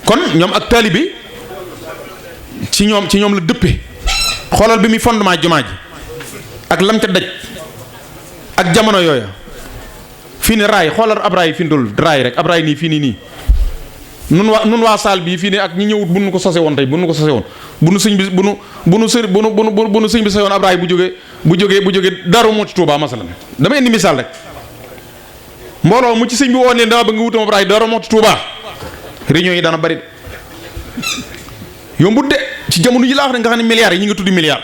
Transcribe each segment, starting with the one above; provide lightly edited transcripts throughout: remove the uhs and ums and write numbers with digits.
kon ñoom ak taalibe ci ñoom la dëppee. xoolal bi muy fondement jumaa ji ak lam ca daj ak jamono yooya fii ni raay xoolal ab raay fi ndul raay rek ab raay nii fii nii nun waa saal bii fii nii ak ñi ñëwut bu nu ko sose woon tey bu nu ko sose woon bu nu sëñ bi bu nu sëñ bi sose woon ab raay bu jógee Daaru Muxti Tuubaa masalan dama indi misaal rek mbooloo mu ci sëñ bi woon leen dama bëgg nga wutam ab raay Daaru Muxti Tuubaa réunion yi dana bari yombut de ci jamono yi laa wax ne nga xam ne milliards yi ñi nga tuddi milliards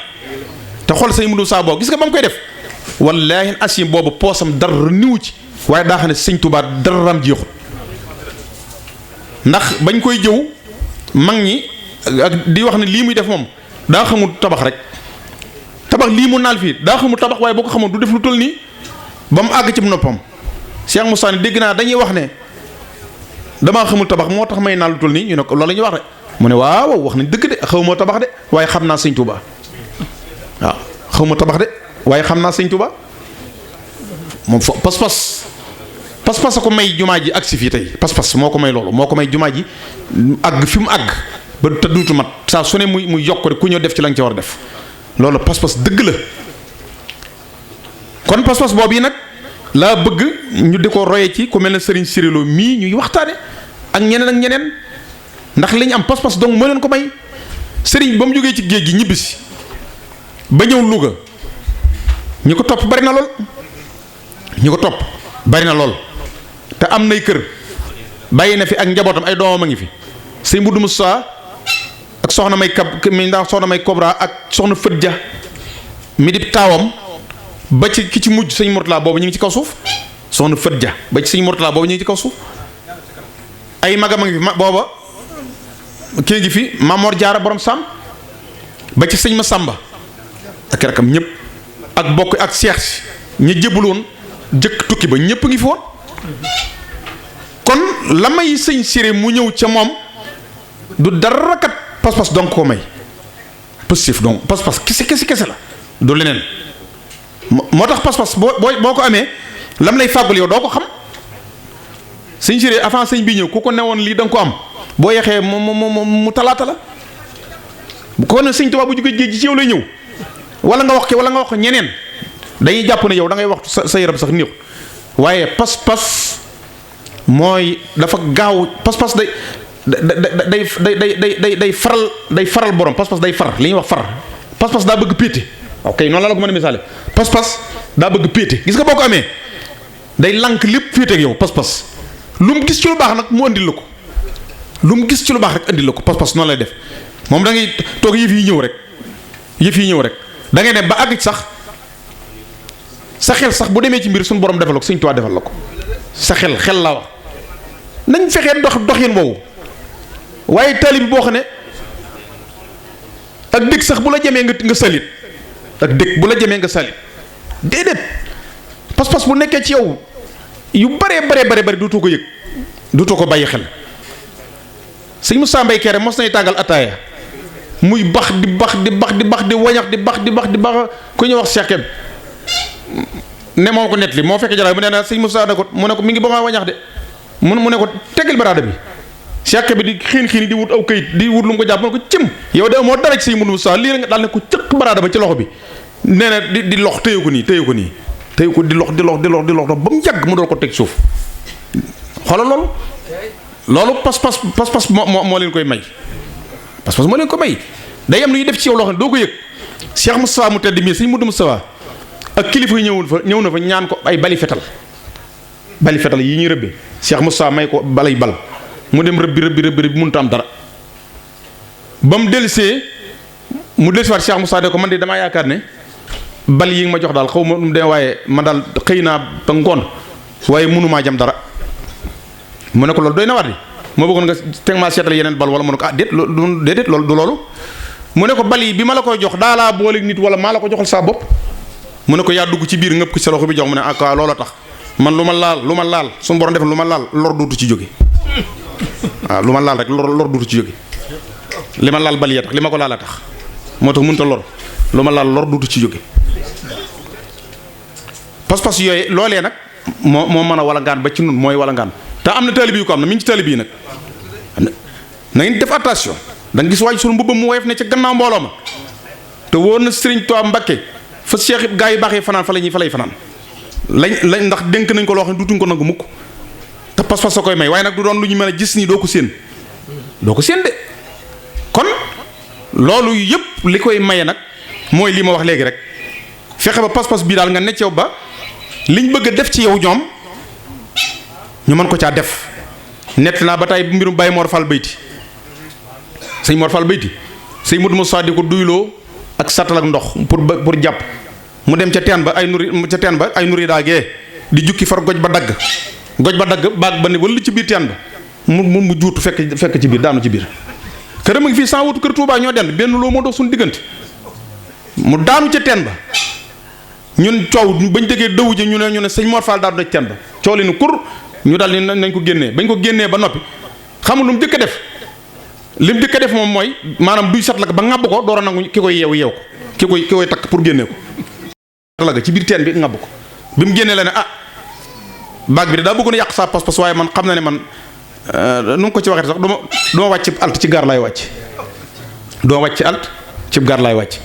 te xool sëñ Mudu Saa boo gis nga ba mu koy def wallaahi asim boobu poosam dara niwu ci waaye daa xam ne sëñ Tuubaa daraam jeexut ndax bañ koy jëw mag ñi ak di wax ne lii muy def moom daa xamul tabax rek tabax lii mu naal fii daa xamul tabax waaye boo ko xamoon du def lu toll nii ba mu àgg ci noppam Cheikh Moussa ne dégg naa dañuy wax ne damaa xamul tabax moo tax may naal lu toll nii ñu ne ko loolu la ñuy wax de mu ne waaw wax nañ dëgg de xaw ma tabax de waaye xam naa sëñ Tuubaa waaw xaw ma tabax de waaye xam naa sëñ Tuubaa moom pas-pas a ko may jumaa ji agsi fii tey pas-pas moo ko may loolu moo ko may jumaa ji àgg fi mu àgg ba te duutu mat saa su ne muy yokk rek ku ñëw def ci la nga ca war a def loolu pas-pas dëgg la kon pas-pas boobu yi nag laa bëgg ñu di ko roye ci ku mel ne Serigne Cirilo mii ñuy waxtaane ak ñeneen ndax li ñu am pas-pas donc moo leen ko may Serigne ba mu jógee ci géej gi ñibbisi ba ñëw Louga ñi ko topp bari na lool te am nay kër bàyyi na fi ak njabootam ay doomam a ngi fi sëñ Mudu Musaa ak soxna may mi ndax soxna may Kobra ak soxna Fët Ja mi di taawam ba ci ki ci mujj sëñ Murtala boobu ñu ngi ci kaw suuf soxna Fët Ja ba ci sëñ Murtala boobu ñu ngi ci kaw suuf ay magam a ngi fi booba kii ngi fi Mamor Jaara borom Sam ba ci sëñ Masamba ak rakam ñëpp ak bokk ak seex si ñu jébaloon jëkk tukki ba ñëpp ngi fi woon kon la may sëñ Siré mu ñëw ca moom du dara kat pas-pas donc koo may positif donc pas-pas kese la du leneen moo tax pas-pas boo ko amee lam lay fàggul yow doo ko xam sëñ Siré avant sëñ bi ñëw ku ko newoon lii da nga ko am boo yexee mu talaata la ko ne sëñ Tuubaa bu jógee géej gi ci yow lay ñëw wala nga wax ko ñeneen dañuy jàpp ne yow da ngay wax sa yaram sax néew waaye pas-pas mooy dafa gaaw pas-pas day faral borom pas-pas day far li ñuy wax far pas-pas daa bëgg péete ok noonu la ko mën a misaale pas-pas daa bëgg péete gis nga boo ko amee day lànk lépp féete ak yow pas-pas lu mu gis ci lu baax nag mu andil la ko lu mu gis ci lu baax rek andil la ko pas-pas noonu lay def moom da ngay toog yëf yi ñëw rek da ngay dem ba àgg sax sa xel sax bu demee ci mbir suñu borom defal la ko Sëñ Tuubaa defal la ko sa xel laa wax nañ fexee doxin boobu waaye taalib boo xam ne ak dëkk sax bu la jamee nga salit ak dëkk bu la jamee nga salit déedéet pas-pas bu nekkee ci yow yu bare duutoo ko yëg duutoo ko bàyyi xel sëñ Moussa Mbaye Kéré mos nañ tàngal ataaya muy bax di wañax di bax ku ñuy wax Cheikh ne moo ko nettali moo fekk jaraay mu ne na sëñ Moussa ne ko mu ne ko mi ngi ba ma wañax de mu ne ko tegal baraada bi Cheikh bi di xiin di wut aw kayit di wut lu mu ko jàpp mu ne ko cim yow de moo dara ci sëñ Moussa lii nga daal ne ko cëq baraada ba ci loxo bi nee na di lox téye ko di lox ba mu yàgg mu dool ko teg suuf xoolal loolu pas-pas moo leen koy may pas-pas moo leen ko may day am lu ñuy def ci yow loo xam ne doo ko yëg Cheikh Moustapha mu tedd mii sëñ Mudu Moustapha ak kilifa yi ñëw na fa ñaan ko ay bali fetal yi ñuy rëbbe Cheikh Moustapha may ko balay bal mu dem rëbbi mënut am dara ba mu dellusee waat Cheikh Moustapha de ko man de damaa yaakaar ne bal yi nga ma jox daal xaw ma nu mu demee waaye man daal xëy naa ba ngoon waaye mënumaa jam dara mu ne ko loolu doy na war di moo bëggoon nga teg maa seetal yeneen bal wala mu ne ko déedéet loolu du loolu mu ne ko bal yi bi ma la koy jox daa laa booleeg nit wala maa la ko joxal saa bopp mu ne ko yaa dugg ci biir ngëpp ko sa loxo bi jox mu ne ak loola tax man lu ma laal suñu borom def lu ma laal lor duutu ci jóge waaw lu ma laal rek lor duutu ci jóge li ma laal bal ya tax li ma ko laal a tax moo tax mënut a lor lu ma laal lor duutu ci jóge pas-pas yooyu loolee nag moo mën a walangaan ba ci nun mooy walangaan te am na taalibe yu ko am na mi ngi ci taalibe yi nag na ngeen def attention. da nga gis waaj sunu mbubbam mu woyof ne ca gannaaw mbooloo ma te wóor na Sëriñ Tuubaa Mbàkke fa Cheikh gaa yi baaxee fanaan fa lay fanaan lañ ndax dénk nañ ko loo xam ne dutuñ ko nangu mukk te pas-pas sa koy may waaye nag du doon lu ñu mën a gis nii doo ko séen de kon loolu yëpp li koy maye nag mooy lii ma wax léegi rek fexe ba pas-pas bii daal nga necc yow ba liñ bëgg a def ci yow ñoom ñu mën ko caa def. nett naa ba tey mbirum Baye Mor Fall Bayti sëñ Mor Fall Bayti sëñ Modou Moussa di ko duyloo ak sattal ak ndox pour jàpp mu dem ca teen ba ay nuri daagee di jukki far goj ba dagg baag ba ne wala ci biir teen ba mu juutu fekk ci biir daanu ci biir këram a ngi fii sans wutu kër Touba ñoo dend benn loo moo dox suñu diggante mu daanu ca teen ba ñun coow bañ déggee dëwu ji ñu ne sëñ Mor Fall daanu na teen ba coow li nu kur ñu daal ni nañ ko génnee bañ ko génnee ba noppi xamul lu mu jëkk def li mu jëkk def moom mooy maanaam duy sat la ba ŋàbb ko door a nangu ki koy yeew ko ki koy takk pour génnee ko la ci biir teen bi ŋàbb ko bi mu génnee la ne baag bi de daa bëggoon a yàq sa pas-pas waaye man xam na ne man nu ngi ko ci waxee sax duma wàcc alt ci gaar laay wàcc duma wàcc alt ci gaar laay wàcc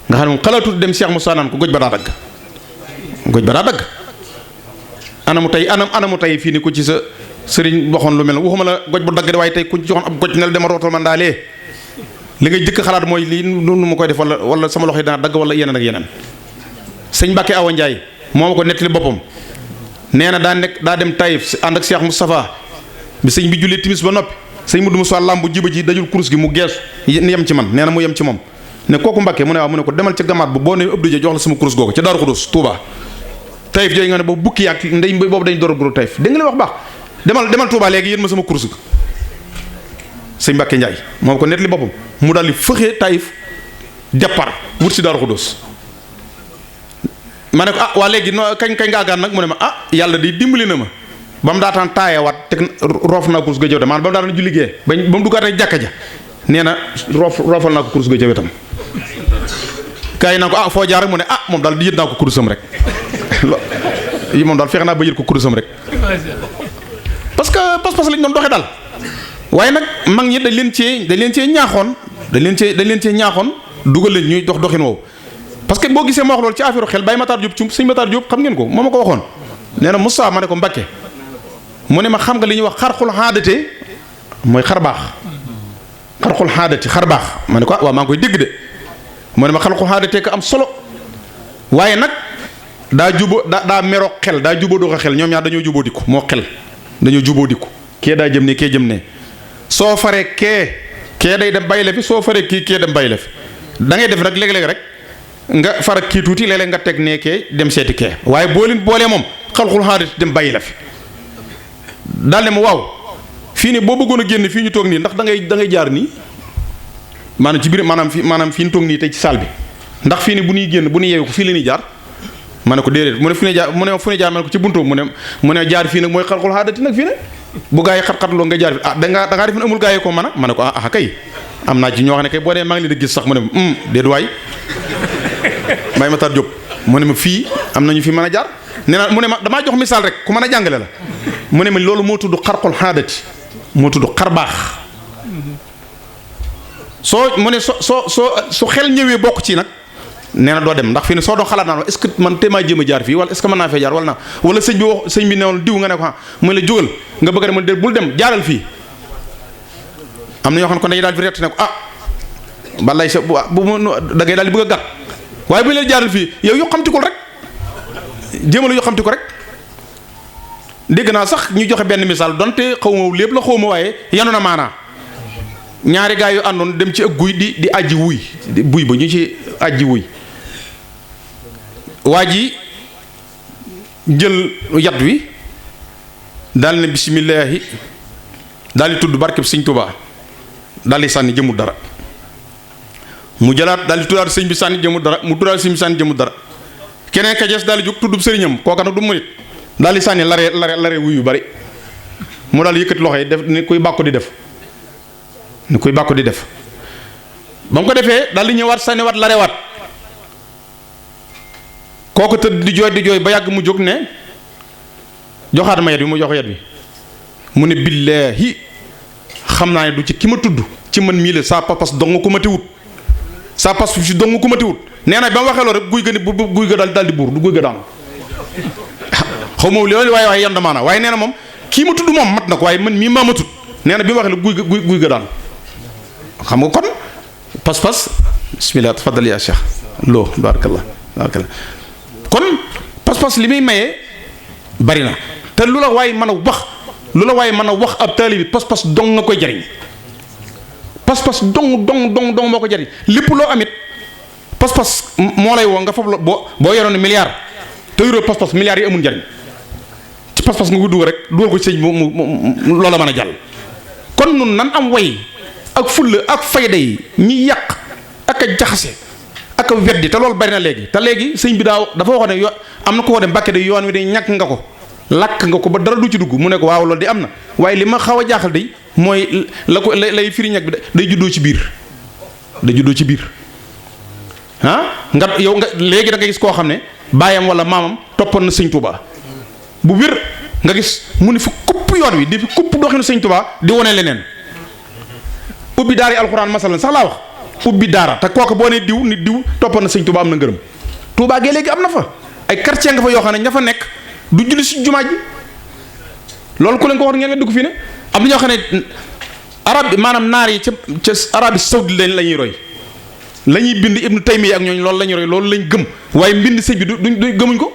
nga xam ne moom xalaatut dem Cheikh Moussa naan ko goj ba daa dagg anamu tey fii ni ku ci sa sëriñ waxoon lu mel ne waxuma la goj bu dagg de waaye tey ku ci joxoon ab goj ne la dama rootal man daalee li ngay jëkk xalaat mooy lii nu ma koy def wala sama loxo yi dana dagg wala yeneen ak yeneen. sëñ Mbàkke Awa Ndiaye moo ma ko nettali boppam nee na daa dem Taïf ànd ak Cheikh Moustapha bi sëñ bi jullee timis ba noppi sëñ Modou Moussa lambu jiba ji dajul kurus gi mu geesu yem ci man nee na mu yem ci moom ne kooku Mbàkke mu ne waaw mu ne ko demal ca gamaat bu boo ne ëpp dëjee jox la sama kurus googu ca Daaru Xudus Touba Taïf jooyu nga ne boobu bukki yaag ndey boobu dañ door a guru Taïf dégg nga li wax baax demal Touba léegi yéen ma sama kurus ga sëñ Mbàkke Ndiaye moom ko nettali boppam mu daal di fëxee Taïf départ wut si Daaru Xudus ma ne ko waa léegi kañ nga àggaan nag mu ne ma yàlla di dimbali na ma ba mu daataan taayewaat teg roof naa kurus ga jëw de maanaam ba mu daataan julli gee ba mu duggaat ak jàkka ja nee na roofal naa ko kurus ga jëw itam kaa yi naa ko foo jaar rek mu ne moom daal di yët naa ko kurusam rek yi moom daal fexe naa ba yët ko kurusam rek parce que pas-pas lañ doon doxee daal waaye nag mag ñi dañ leen cee ñaaxoon dugal leen ñuy doxin woowu parce que boo gisee ma wax loolu ci affaire xel Baye Matar Diop ci sëñ Matar Diop xam ngeen ko moo ma ko waxoon nee na Moussa ma ne ko Mbàkke mu ne ma xam nga li ñuy wax xarxul xaadate mooy xar baax xarxul xaadate xar baax ma ne ko waaw maa ngi koy dégg de mu ne ma xarxul xaadate ko am solo waaye nag daa meroo xel daa jubóo doo ko xel ñoom ñaar dañoo jubóo dikku moo xel dañoo jubóo dikku kee daa jëm ne kee jëm ne soo faree kee day dem bàyyi la fi soo faree kee dem bàyyi la fi da ngay def rek léeg-léeg rek nga farak kii tuuti léeg-léeg nga teg nee kee dem seeti kee waaye boolee moom xalxul xaadati dem bàyyi la fi daal ne ma waaw fii ne boo bëggoon a génn fii ñu toog nii ndax da ngay jaar nii maanaam ci biir maanaam fii ñu toog nii tey ci salle bi ndax fii ne bu ñuy génn bu ñuy yeewu ko fii la ñuy jaar ma ne ko déedéet mu ne fu ne jaar mu ne fu ne jaar ma ne ko ci buntu mu ne jaar fii nag mooy xalxul xaadati nag fii ne bu gaa yi xat-xatloo nga jaar fi da ngaa def ne amul gaa yi ko mën a ma ne ko kay am naa ci ñoo xam ne kay boo dee maa ngi leen di gis sax mu ne déet waay Baye Matar Diop mu ne ma fii am nañu fi mën a jaar nee na mu ne ma damaa jox misaal rek ku mën a jàngale la mu ne ma loolu moo tudd xarxul xaadati moo tudd xar baax mu ne su xel ñëwee bokk ci nag nee na doo dem ndax fii ne soo doon xalaat naan est-ce que man téemaa jéem a jaar fii wala est-ce que mën naa fee jaar wala sëñ bi newoon diw nga ne ko mu la jógal nga bëgg a dem mu bul dem jaaral fii am na ñoo xam ne kon dañuy daal di rett ne ko balay sa bu da ngay daal di bëgg a gàtt waaye bu leen jaaral fii yow yoo xamtikul rek jéemalu yoo xamti ko rek dégg naa sax ñu joxe benn misaal donte xaw ma lépp la xaw ma waaye yanu na maanaa ñaari gaa yu àndoon dem ci ak guy di ajji wuy buy ba ñu ci ajji wuy waa ji jël yat wi daal ne bismillaahi daal di tudd barkeb sëñ Tuubaa daal di sànni jëmul dara mu jëlaat daal di tuddaat sëñ bi sànni jëmul dara mu tuddaat sëñ bi sànni jëmul dara keneen ka jees daal di jóg tuddub sëriñam kooka nag du mu nit daal di sànni lare wuy yu bari mu daal yëkkati loxo yi def ni kuy bàkku di def ba mu ko defee daal di ñëwaat sànniwaat larewaat kooku tëdd di jooy ba yàgg mu jóg ne joxaat ma yet bi mu jox yet bi mu ne billaahi xam naa ne du ci ki ma tudd ci man mii la saa pas-pas dong ko ma tiwut saa pas fi dong ko ma tiwut nee na ba ma waxee loolu rek guy ga ni guy ga daal di buur du guy ga daanu xaw ma loolu waaye yan damaana waaye nee na moom kii ma tudd moom mat na ko waaye man mii maa ma tudd nee na bi ma waxee la guy ga daanu xam nga kon pas-pas bismillah tafaddal ya cheikh loo barakallah kon pas-pas li muy maye bari na te lu la waaye mën a wax ab taalibi pas-pas dong nga koy jariñ pas-pas dong moo ko jariñ lépp loo amit pas-pas moo lay woo nga foofu la boo yoroon milliard te yoroo pas-pas milliards yi amul njariñ ci pas-pas nga ko dugal rek dugal ko ci sëñ mu loola mën a jàll kon nun nan am way ak fulla ak fayda yi ñi yàq ak a jaxase ak a weddi te loolu bari na léegi te léegi sëñ bi dafa waxoon ne am na ko wax ne Mbàkke de yoon wi de ñàkk nga ko lakk nga ko ba dara du ci dugg mu ne ko waaw loolu di am na waaye li ma xaw a jaaxal de mooy la ko lay firi ñàkk bi day juddoo ci biir nga yow nga léegi da nga gis koo xam ne baayam wala maamam toppoon na sëñ Touba bu wér nga gis mu ne fi kupp yoon wi di fi kupp doxinu sëñ Touba di wone leneen ubbi daara yi alxuraan masalan sax laa wax ubbi daara te kooku boo nee diw nit diw toppoon na sëñ Touba am na ngërëm Touba gee léegi am na fa ay quartier nga fa yoo xam ne ña fa nekk du julli si jumaa ji loolu ku leen ko wax ngeen dugg fii ne am na ñoo xam ne arab maanaam naar yi ca Arabie Saoudite la ñuy roy la ñuy bind Ibnu Taymiya ak ñooñu loolu la ñuy roy loolu lañ gëm waaye mbind sëñ bi duñ gëmuñ ko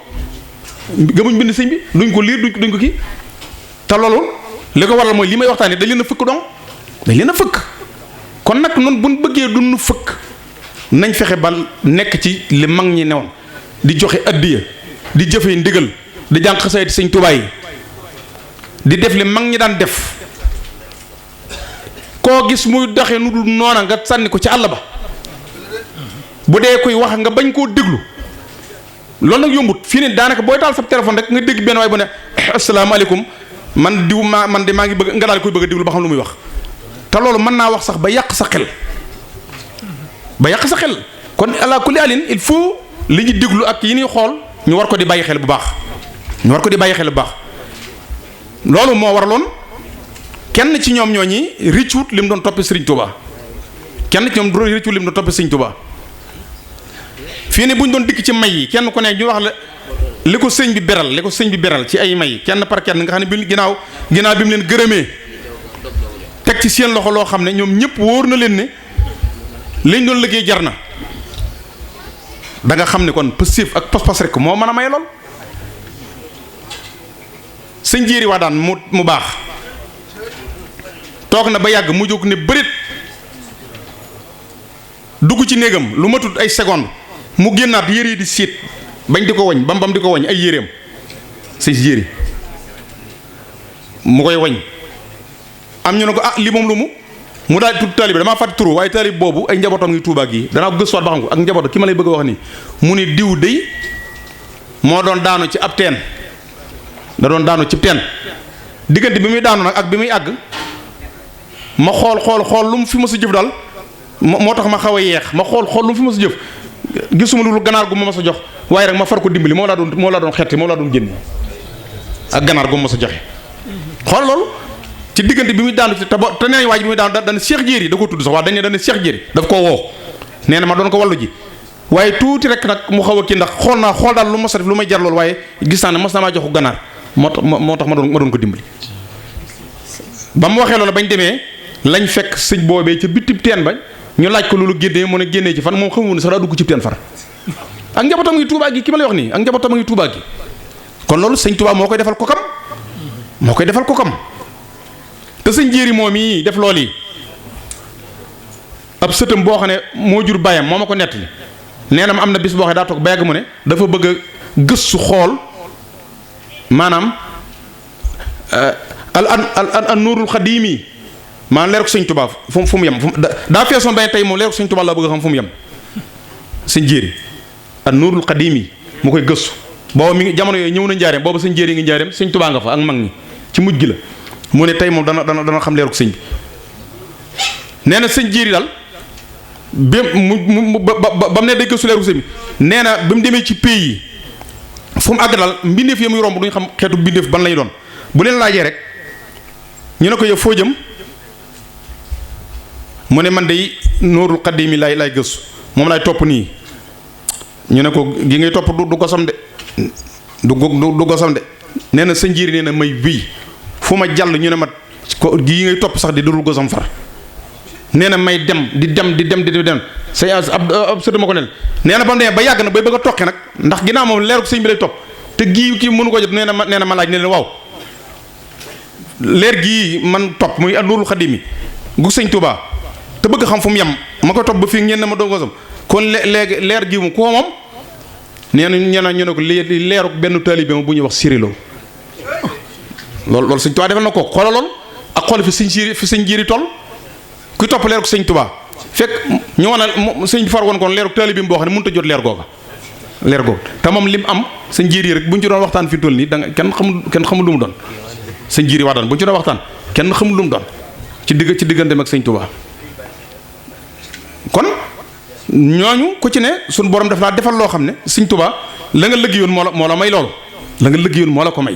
mbind sëñ bi duñ ko liir duñ ko kii te loolu li ko waral mooy li may waxtaanee dañ leen a fëkk donc dañ leen a fëkk kon nag noonu buñ bëggee duñu fëkk nañ fexe ba nekk ci li mag ñi newoon di joxe addiya di jëfee ndigal di jàng xasaayid sëñ Tuubaa yi di def li mag ñi daan def koo gis muy doxee nu dul noona nga sànni ko ci àll ba bu dee koy wax nga bañ koo déglu loolu nag yombut fii ne daanaka booy taal sa téléphone rek nga dégg benn waay bu ne asalaamaaleykum man diw man de maa ngi bëgg nga daal koy bëgg a déglu ba xam lu muy wax te loolu mën naa wax sax ba yàq sa xel kon ala kulli alin il faut li ñu déglu ak yi ñuy xool ñu war ko di bàyyi xel bu baax loolu moo waraloon kenn ci ñoom ñooñi rëccuut li mu doon toppee Sëriñ Tuubaa fii ne bu ñu doon dikk ci may yi kenn ku ne ñu wax la li ko sëñ bi beral ci ay may kenn par kenn nga xam ne bi ginnaaw bi mu leen gërëmee teg ci seen loxo loo xam ne ñoom ñëpp wóor na leen ne liñ doon liggéey jar na da nga xam ne kon positif ak pas-pas rek moo mën a may lool. sëñ Jéeri waa daan mu baax toog na ba yàgg mu jóg ne bërit dugg ci néegam lu ma tudd ay seconde mu génnaat yére yi di siit bañ di ko wañ bam di ko wañ ay yéreem sëñ Jéeri mu koy wañ am ñu ne ko li moom lu mu daal tudd taalib damaa fàtte turu waaye taalib boobu ay njabootam ngi Tuubaa gi danaa ko gëstuwaat ba xam ko ak njaboot ki ma lay bëgg a wax ni mu ne diw dey moo doon daanu ci ab teen da doon daanu ci teen diggante bi muy daanu nag ak bi muy àgg ma xool lu mu fi mës a jëf daal moo tax ma xaw a yeex ma xool lu mu fi mës a jëf gisuma lu ganaar gu ma mës a jox waaye rek ma far ko dimbali moo laa doon xetti moo laa doon génn ak ganaar gu ma mës a joxe xool loolu ci diggante bi muy daanu ci te nee nañ waaj bi muy daanu dana Cheikh Jéeri da ko tudd sax waaw dañ ne dana Cheikh Jéeri daf koo woo nee na ma doon ko wallu ji waaye tuuti rek nag mu xaw a kii ndax xool daal lu mës a def lu may jar loolu waaye gis naa ne mës na maa joxu ganaar moo tax ma doon ko dimbali ba mu waxee loolu bañ demee lañ fekk sëñ boobee ca bitib teen ba ñu laaj ko loolu génnee mu ne génnee ci fan moom xamu ne sax daa dugg ci teen far ak njabootam ngi Tuubaa gi ki ma lay wax nii ak njabootam ngi Tuubaa gi kon loolu sëñ Tuubaa moo koy defal ko kam te sëñ Jéeri moom yi def loolu yi ab sëtam boo xam ne moo jur bàyyam moo ma ko nettali nee na ma am na bis boo xam ne daa toog ba yàgg mu ne dafa bëgg a gëstu xool maanaam al nuurul xadiimi maanaam leeru sëñ Tuubaa fu mu yem daa feesoon ba tey moom leeru sëñ Tuubaa laa bëgg a xam fu mu yem sëñ Jéeri al nuurul xadiimi mu koy gëstu booba mi ngi jamono yooyu ñëw na njaareem booba sëñ Jéeri ngi njaareem sëñ Tuubaa nga fa ak mag ñi ci mujj gi la mu ne tey moom dana xam leeru sëñ bi nee na sëñ Jéeri daal ba mu ne day gëstu leeru sëñ bi nee na ba mu demee ci pays yi fu mu àgg daal mbindeef yi muy romb duñu xam xeetu mbindeef ban lañu doon bu leen laajee rek ñu ne ko yow foo jëm mu ne man de Nuurul Xadiimi lay gëstu moom lay topp nii ñu ne ko gi ngay topp du gosam de du gosam de nee na sa njiiri nee na may wii fu ma jàll ñu ne ma ko gi ngay topp sax di dul gosam far nee na may dem di dem say ab sëtu ma ko nel nee na ba mu demee ba yàgg na bay bëgg a toqi nag ndax ginnaaw moom leeru sëñ bi lay topp te gii kii mënu ko jot nee na ma laaj ne leen waaw leer gii man topp muy Nuurul Xadiimi gu sëñ Tuubaa te bëgg xam fu mu yem ma ko topp ba fii ngeen ne ma doon gosam kon léegi leer gi mu ko moom nee na ñu ne ko leeru benn taalibe bu ñuy wax Sirilo loolu sëñ Tuubaa defal na ko xoolal lool ak xool fi sëñ jiiri toll kuy topp leeru sëñ Tuubaa fekk ñu wan a sëñ bi far woon kon leeru taalibe boo xam ne mënut a jot leer googa te moom lim am sëñ jiiri rek bu ñu ci doon waxtaan fi toll nii da nga kenn xamul lu mu doon sëñ jiiri wax daan bu ñu ci doon waxtaan kenn xamul lu mu doon ci digganteem ak sëñ Tuubaa kon ñooñu ku ci ne suñu borom daf laa defal loo xam ne sëñ Tuubaa la nga liggéeyoon moo la may loolu la nga liggéeyoon moo la ko may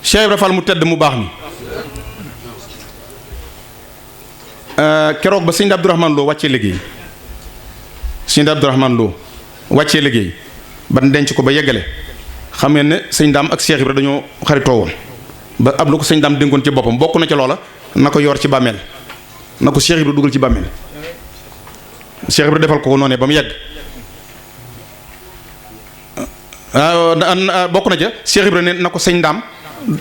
Cheikh Ibra Fall mu tedd mu baax mi keroog ba sëñ Abdourahmane Lo wàccee liggéey sëñ Abdourahmane Lo wàccee liggéey ba denc ko ba yeggale xam ngeen ne sëñ Daam ak Cheikh Ibra dañoo xaritoo woon ba ab lu ko sëñ Daam dénkoon ci boppam bokk na ca loola na ko yor ci bàmmeel na ko Cheikh Ibra dugal ci bàmmeel Cheikh Ibra defal ko noonee ba mu yegg bokk na ca Cheikh Ibra ne na ko sëñ Daam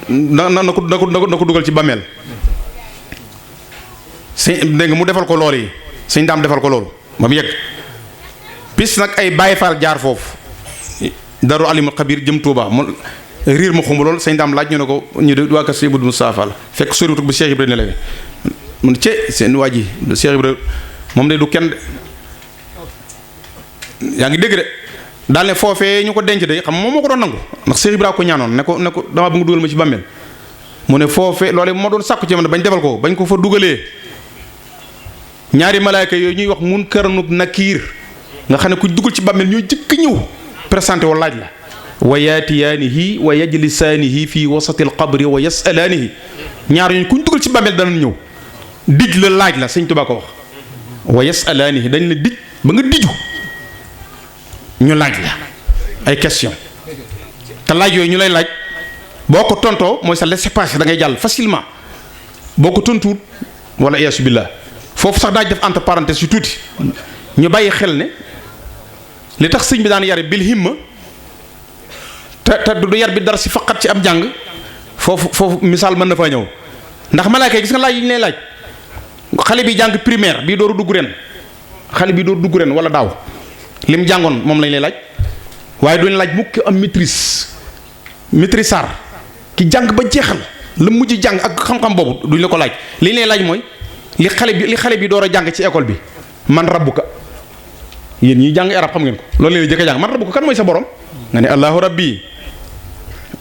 na ko dugal ci bàmmeel sëñ dégg nga mu defal ko loolu yi sëñ Daam defal ko loolu ba mu yegg bis nag ay Baay Faal jaar foofu Daru Alimul Xabiir jëm Touba mu riir ma xumb lool sëñ Daam laaj ñu ne ko ñu de waa kër Sëñ Abdou Moustapha Fall fekk soriwut bu Cheikh Ibra ne la mun ce seen waa ji Cheikh Ibra moom de du kenn de yaa ngi dégg de daal ne foofee ñu ko denc de xam moom moo ko doon nangu ndax Cheikh Ibra ko ñaanoon ne ko dama bëgg dugal ma ci bàmmeel mu ne foofee loolu moo doon sàkku ci man bañ defal ko bañ ko fa dugalee ñaari malaayka yooyu ñuy wax Munkar ak Nakiir nga xam ne ku dugal ci bàmmeel ñooy jëkk ñëw présenté wa laaj la wa yaatiyaanihi wa yajlisaanihi fii wasatil qabri wa yasalaanihi ñaar ñooñu kuñ dugal ci bàmmeel danañ ñëw dij la laaj la sëñ Tuubaa ko wax wa yasalaanihi dañ la dij ba nga diju ñu laaj la ay question te laaj yooyu ñu lay laaj boo ko tontoo mooy sa laissez-passer da ngay jàll facilement boo ko tontuwut wala iyaasu billah foofu sax daaj def entre parenthèses yu tuuti ñu bàyyi xel ne li tax sëñ bi daan yare bil himma te du yar bi dara si faqat ci am jàng foofu misaal mën na faa ñëw ndax malaaka yi gis nga laaj yi ñu lay laaj xale bi jàng primaire bii dooru dugg ren wala daaw lim jàngoon moom lañ lay laaj waaye duñ laaj mukk am maîtrisard ki jàng ba jeexal la mujj jàng ak xam-xam boobu duñ la ko laaj li ñu lay laaj mooy li xale bi door a jàng ci école bi man rabbuka yéen ñi jàng arab xam ngeen ko loolu leen jëkk a jàng man rabbuka kan mooy sa borom nga ne allahu rabbi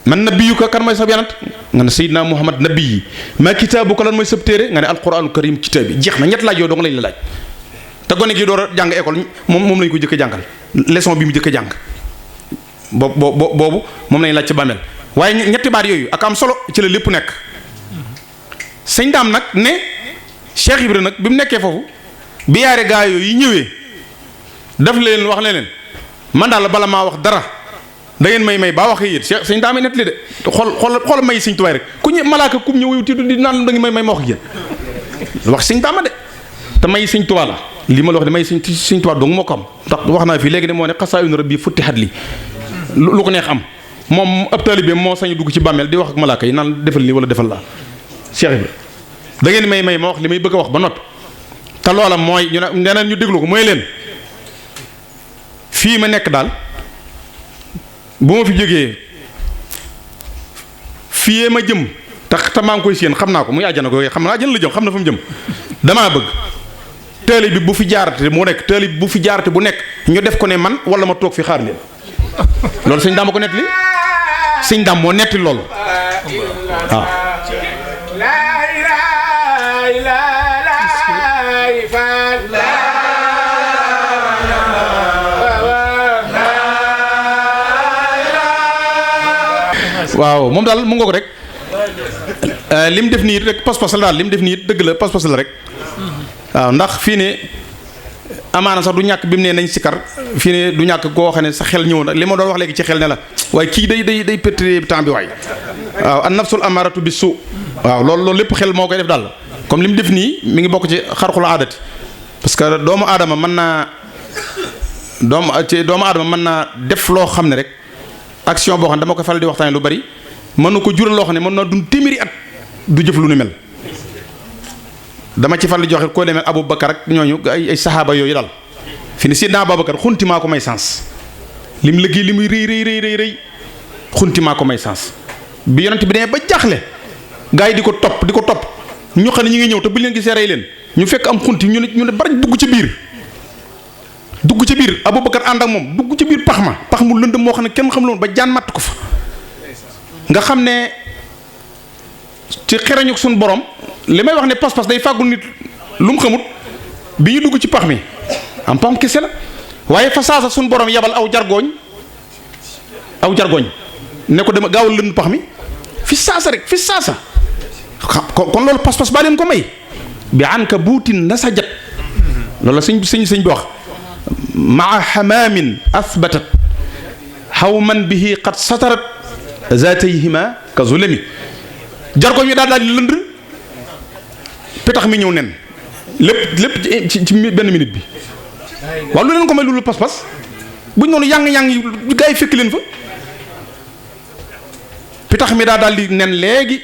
man nabiyuka kan mooy sa yonent nga ne sayyidina muhammad nabiyi ma kitaabuka lan mooy sab téere nga ne alquranu karim kitaab bi jeex na ñett laaj yooyu dong lañ la laaj te gone gi door a jàng école moom lañ ko jëkk a jàngal leçon bi mu jëkk a jàng boobu moom lañ laaj ci bàmmeel waaye ñetti baat yooyu ak am solo ci la lépp nekk sëñ Daam nag ne Cheikh Ibra nag bi mu nekkee foofu bi yaare gaa yooyu ñëwee daf leen wax leen man daal bala maa wax dara da ngeen may baa wax yéen Cheikh sëñ Daam nett li de xool may sëñ Tuubaa rek ku ñu malaaka kum ñëw ti di naan da ngeen may ma wax yéen wax sëñ Daam de te may sëñ Tuubaa la li ma la wax de may sëñ Tuubaa dong moo ko am ndax wax naa fii léegi de moo ne xasaayun rabbi futtihat li lu ko neex am moom ab taalibe moo sañu dugg ci bàmmeel di wax ak malaaka yi naan defal nii wala defal laa Cheikh Ibra da ngeen may ma wax li may bëgg a wax ba noppi te loola mooy ñu ne neneen ñu déglu ko mooy leen fii ma nekk daal bu ma fi jógee fii ma jëm te maa ngi koy séen xam naa ko muy àjjana ko xam naa àjjana la jëm xam na fa mu jëm damaa bëgg taali bi bu fi jaarate mu nekk taali bi bu fi jaarate bu nekk ñu def ko ne man wala ma toog fi xaar leen loolu sëñ Daam ko netti li sëñ Daam moo netti loolu waaw waaw moom daal mu ngoog rek lim def nii rek pas-pas la daal lim def nii dëgg la pas-pas la rek waaw ndax fii ne amaana sax du ñàkk bi mu ne nañ sikar fii ne du ñàkk koo xam ne sa xel ñëw na li ma doon wax léegi ci xel ne la waaye kii day perte temps bi waay waaw an nafsul amaratu bi su waaw loolu lépp xel moo koy def daal comme li mu def nii mi ngi bokk ci xarxul aadati parce que doomu aadama mën naa def loo xam ne rek action boo xam ne dama ko faral di waxtaane lu bari mën na ko jural loo xam ne mën naa dund téeméeri at du jëf lu ni mel dama ci faral di joxe koo demee Aboubacar ak ñooñu ay saxaaba yooyu daal fi ne Seydina Aboubacar xunti maa ko may sens lim liggéey li muy rëy xunti maa ko may sens bi yonent bi demee ba jaaxle gaa yi di ko topp ñu xam ne ñu ngi ñëw te bu leen gisee rey leen ñu fekk am xunti ñu ne bari dugg ci biir Aboubacar ànd ak moom dugg ci biir pax mu lëndëm moo xam ne kenn xam loon ba jaan matt ko fa nga xam ne ci xereñu suñu borom li may wax ne pas-pas day fàggul nit lu mu xamut bi ñu dugg ci pax mi am paxam kese la waaye fa saasa suñu borom yabal aw jargooñ ne ko dama gaawal lënd pax mi fi saasa kon loolu pas-pas baa leen ko may bi an ka buutin na sa jat loolu la sëñ bi wax maa xamaamin athbatat xawman bihi qad satarat zaatayhima ka zulami jargoñ mi daal di lënd petax mi ñëw nen lépp ci benn minute bi waaw lu leen ko may loolu pas-pas buñ noonu yang yi gaa yi fekk leen fa petax mi daal di nen léegi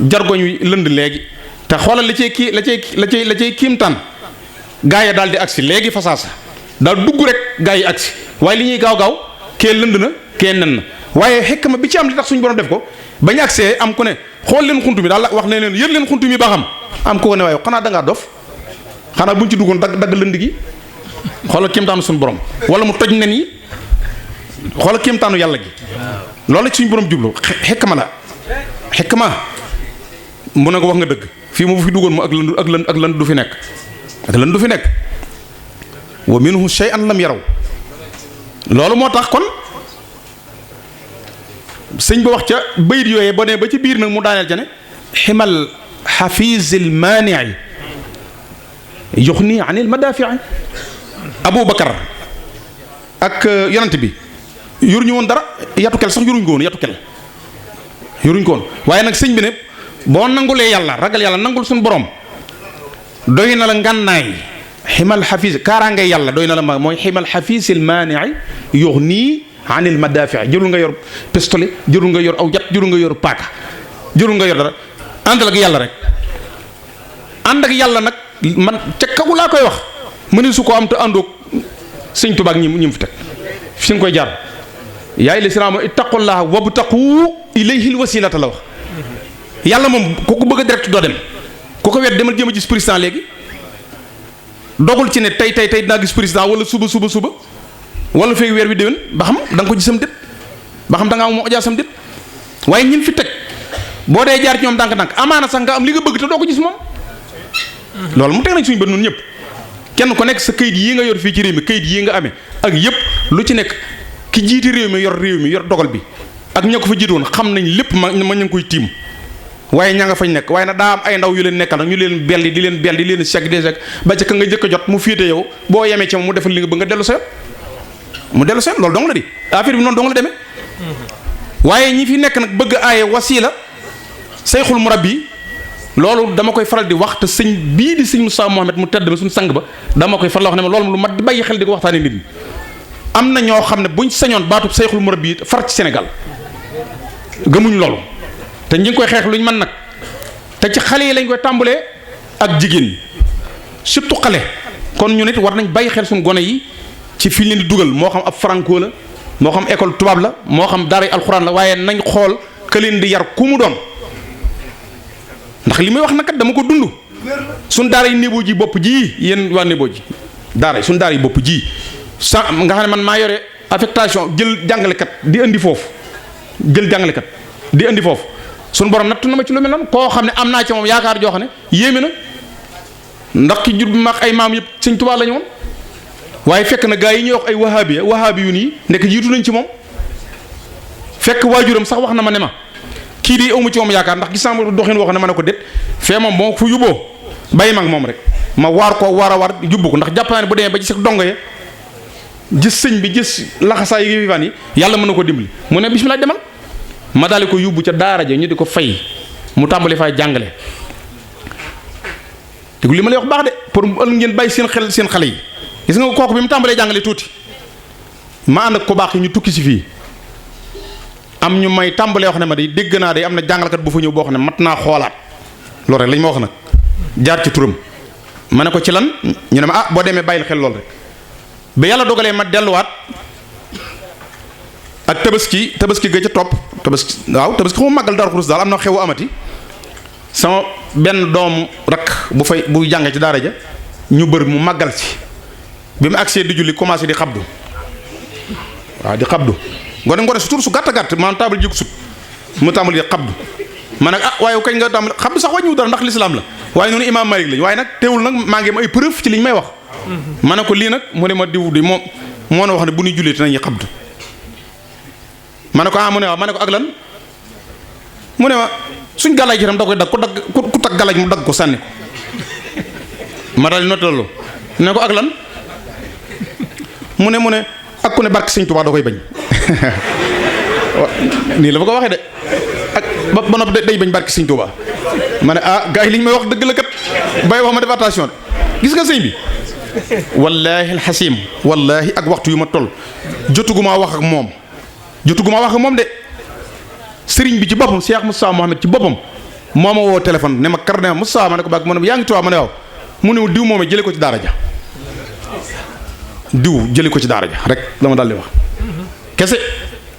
jargoñ wi lënd léegi te xoolal la cay kiimtaan gaa yi daal di agsi léegi fasaasa daal dugg rek gaa yi agsi waaye li ñuy gaaw kee lënd na kee nen na waaye xekk ma bi ci am li tax suñu borom def ko bañ agsee am ku ne xool leen xuntu mi daal wax ne leen yër leen xuntu mi ba xam am ko ne waaye xanaa dangaa dof xanaa buñ ci duggoon dagg lënd gi xoolal kéemtaanu suñu borom wala mu toj nen yi xoolal kéemtaanu yàlla gi loolu la ci suñu borom jublu xekk ma mu ne ko wax nga dëgg fii mu fi duggoon mu ak lënd du fi nekk wa minhu shay'an lam yaraw loolu moo tax kon sëñ ba wax ca bayit yooyee boo nee ba ci biir nag mu daaneel ca ne ximal xafiisil maanii yuxni anil madafii Aboubacar ak yonent bi yoruñu woon dara yatukel sax yoruñ ko woon waaye nag sëñ bi ne boo nangulee yàlla ragal yàlla nangul suñu borom doy na la ngànnaay ximal xafiis kaaraange yàlla doy na la mooy ximal xafiisil maanii yuxni anil madaafi jërul nga yor pistolet jërul nga yor aw jat jërul nga yor paaka jërul nga yor dara àndal ak yàlla rek ànd ak yàlla nag man ca kaw laa koy wax mëni su ko am te àndoog sëñ Tuubaa ñi mu fi teg fi nga koy jaar yaay li sinaama ittaqullaha wabtaqu ilayhil wasilata la wax yàlla moom ku ko bëgg a direct doo dem ku ko wet demal jéem a gis président léegi dogul ci ne tey dinaa gis président wala suba wala feeg weer wi déwén ba xam da nga ko gisam déet ba xam da nga am moo jaasam déet waaye ñin fi teg boo dee jaar ci ñoom ndànk-ndànk amaana sax nga am li nga bëgg te doo ko gis moom loolu mu teg nañ suñu bët noonu ñëpp kenn ku nekk sa kayit yii nga yor fii ci réew mi kayit yii nga amee ak yëpp lu ci nekk ki jiiti réew mi yor dogal bi ak ña ko fa jiitoon xam nañ lépp ma ñu ngi koy tiim waaye ña nga fañ nekk waaye nag daa am ay ndaw yu leen nekkal nag ñu leen belli di leen chèque des chèques ba ca ka nga jëkk a jot mu féete yow boo yemee ci moom mu defal li nga bëgg nga dellu sa loolu dong la di affaire bi noonu dong la demee waaye ñi fi nekk nag bëgg aaye wasiila sayxul murabbi loolu dama koy faral di wax te sëñ bii di sëñ Moussa Mohamed mu tedd ma suñu sang ba dama koy faral wax ne ma loolu lu mat di bàyyi xel di ko waxtaanee nit ñi am na ñoo xam ne buñ sañoon baatub sayxul murabbi far ci Sénégal gëmuñ loolu te ñi ngi koy xeex luñ mën nag te ci xale yi lañ koy tàmbalee ak jigéen ñi surtout xale kon ñu nit war nañ bàyyi xel suñu gone yi ci fi leen di dugal moo xam ab franco la moo xam école tubaab la moo xam daara alxuraan la waaye nañ xool ka leen di yar ku mu doon ndax li may wax nag kat dama ko dund suñ daara yi Nebo ji bopp ji yéen waa Nebo ji daara yi suñ daara yi bopp ji sa nga xam ne man maa yore affectation jël jàngalekat di indi foofu suñ borom natt na ma ci lu mel noonu koo xam ne am naa ci moom yaakaar joo xam ne yéeme na ndax ki jur bi mag ay maam yëpp Sëñ Tuubaa la ñu woon waaye fekk na gaa yi ñuy wax ay wahaabi yu nii nekk jiitu nañ ci moom fekk waajuram sax wax na ma ne ma kii di amu ci moom yaakaar ndax gis naa doxin wax ne ma ne ko déet fee moom moo fu yóbboo bàyyi mag moom rek ma waar ko war a war yóbbu ko ndax jàpp naa ne bu demee ba gis ak dongo ye gis sëñ bi gis laxasaay yi fan yi yàlla mën na ko dimbali mu ne bismillah demal ma daal ko yóbbu ca daara ja ñu di ko fay mu tàmbali fay jàngale te li ma lay wax baax de pour ëllëg ngeen bàyyi seen xale yi gis nga kooku bi mu tàmbalee jàngale tuuti ma ànd ak ko baax yi ñu tukki si fii am ñu may tàmbalee wax ne ma day dégg naa day am na jàngalekat bu fa ñëw boo xam ne mat naa xoolaat loolu rek lañ ma wax nag jaar ci turam ma ne ko ci lan ñu ne ma boo demee bàyyil xel loolu rek ba yàlla dogalee ma delluwaat ak tabaski ga ca topp tabaski xamu màggal Daaru Xudoos daal am na xewu amati sama benn doomu rakk bu jànge ci daara ja ñu bër mu màggal ci bi mu agsee di julli commencé di xabdu waaw di xabdu ngone su tur su gàtt maanaam taabal jik sut mu tàmbali di xabdu ma nag waaye kañ nga tàmbali xabdu sax wàññiwu dara ndax lislaam la waaye noonu imaam Malik lañ waaye nag teewul nag maa ngi am ay preuve ci liñ may wax ma ne ko lii nag mu ne ma diw di moo na wax ne bu ñuy jullee te nañuy xabdu ma ne ko mu ne waaw ma ne ko ak lan mu ne ma suñ gàllaaj ci itam da koy dag ku tag gàllaaj mu dagg ko sànni ko ma daal di notaloo ne ko ak lan mu ne ak ku ne barke Sëñ Tuubaa da koy bañ nii la ma ko waxee de ak ba noppi day bañ barke Sëñ Tuubaa ma ne gars yi li ñu may wax dëgg la kat bay wax ma def attention de gis nga sëñ bi wallaahi alxasim wallaahi ak waxtu yu ma toll jotuguma wax ak moom de sëriñ bi ci boppam Cheikh Moustapha Mohamed ci boppam moo ma woo téléphone ne ma kar ne ma Moustapha ma ne ko baag ma ne yaa ngi Tuubaa ma ne waaw mu ne diw moom jële ko ci daara ja rek la ma daal di wax kese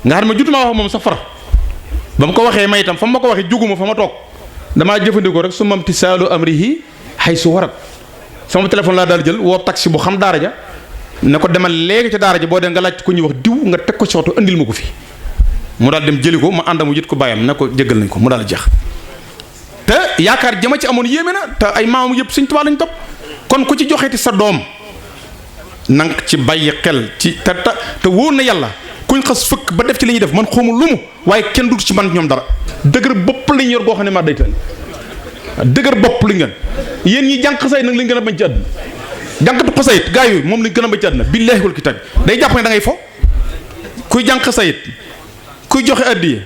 nga xam ne jutuma wax moom sa far ba mu ko waxee may itam fa ma ko waxee juguma fa ma toog damaa jëfandikoo rek su mam ti saalu amrihi xay su warat sama téléphone laa daal jël woo taxi bu xam daara ja ne ko demal léegi ca daara ja boo dee nga laaj ko ñuy wax diw nga teg ko ci oto andil ma ko fi mu daal dem jëli ko ma ànd mu jët ko bàyyam ne ko jéggal nañ ko mu daal jeex te yaakaar jama ci amoon yéeme na te ay maamam yëpp Sëñ Tuubaa lañ topp kon ku ci joxeeti sa doom nang ci bàyyi xel ci te wóor na yàlla kuñ xas fëkk ba def ci li ñuy def man xawma lu mu waaye kenn dut ci man ñoom dara dëgër bopp lañ yor goo xam ne maa day tënk dëgër bopp li ngeen yéen ñi jàng xasayit nag lañ gën a bañ ci àdduna jàngatu xasayit gaa yooyu moom lañ gën a bañ ci àdduna billaahi wal kitaab day jàpp ne da ngay fo kuy jàng xasayit kuy joxe addiya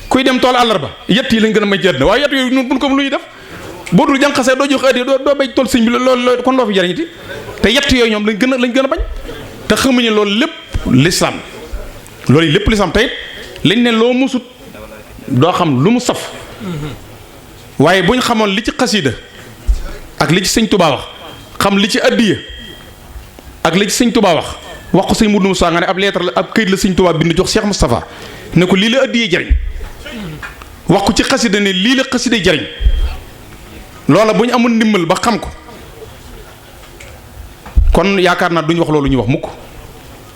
kuy dem tool àllarba yett yi lañ gën a bañ ci àdduna waaye yett yooyu nun buñ ko lu ñuy def boo dul jàng xasayit doo joxe addiya doo bay tool sëñ bi loolu kon loo fi jariñiti te yett yooyu ñoom lañ gën a bañ te xamuñu loolu lépp lislaam loolu lépp lislaam tey lañ ne loo musut doo xam lu mu saf waaye buñ xamoon li ci xasida ak li ci Sëñ Tuubaa wax xam li ci addiya ak li ci Sëñ Tuubaa wax ko sëñ Moudou Moussa nga ne ab lettre la ab këyit la Sëñ Tuubaa bind jox Cheikh Moustapha ne ko lii la addiya jariñ wax ko ci xasida ne lii la xasida jariñ loola bu ñu amul ndimbal ba xam ko kon yaakaar naa duñ wax loolu ñu wax mukk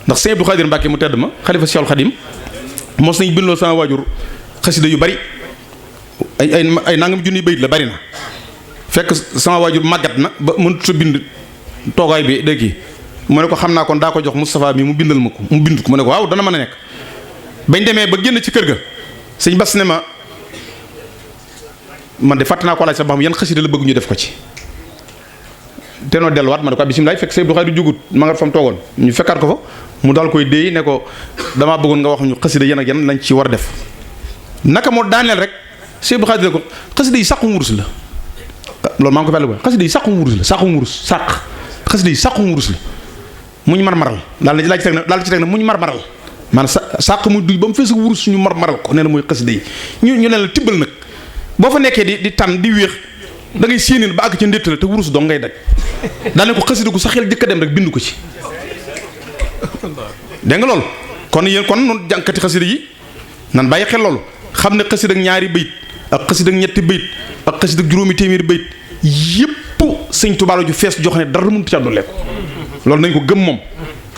ndax sëñ Abdou Khadir Mbacke mu tedd ma xalifa Cheikhul Khadim mos nañ bindloo sama waajur xasida yu bari ay nangam junniy bayit la bari na fekk sama waajur màggat na ba mënut a bind toogaay bi dégg mu ne ko xam naa kon daa ko jox Moustapha mi mu bindal ma ko mu bind ko mu ne ko waaw dana mën a nekk bañ demee ba génn ci kër ga sëñ Bass ne ma man de fàtte naa ko laaj sax ba xam yan xasida la bëgg ñu def ko ci te noo delluwaat ma ne ko bisimilah fekk sëñ Abdou Khadir jugut ma nga fam toogoon ñu fekkaat ko fa mu daal koy déey ne ko damaa bëggoon nga wax ñu xasida yan ak yan lañ ci war a def naka moo daaneel rek sëñ Abdou Khadir ne ko xasida yi sàqum wurus la loolu maa ngi ko fàttali ko xasida yi sàqum wurus la sàqum wurus sàq xasida yi sàqum wurus la muñ marmaral daal ci teg na muñ marmaral maanaam sàq muy duy ba mu fees wurus ñu marmaral ko nee na mooy xasida yi ñu ne la tibbal nag boo fa nekkee di tànn di wéex da ngay séenil ba àgg ca ndétt la te wurus dong ngay daj daal ne ko xasida gu sa xel jëkk a dem rek bind ko ci dégg nga loolu kon yéen kon noonu jànkati xasida yi nan bàyyi xel loolu xam ne xasida ak ñaari bayit ak xasida ak ñetti bayit ak xasida ak juróomi téeméeri bayit yépp Sëñ Tuubaa la ju fees jox ne dara mënut ca dolli ko loolu nañ ko gëm moom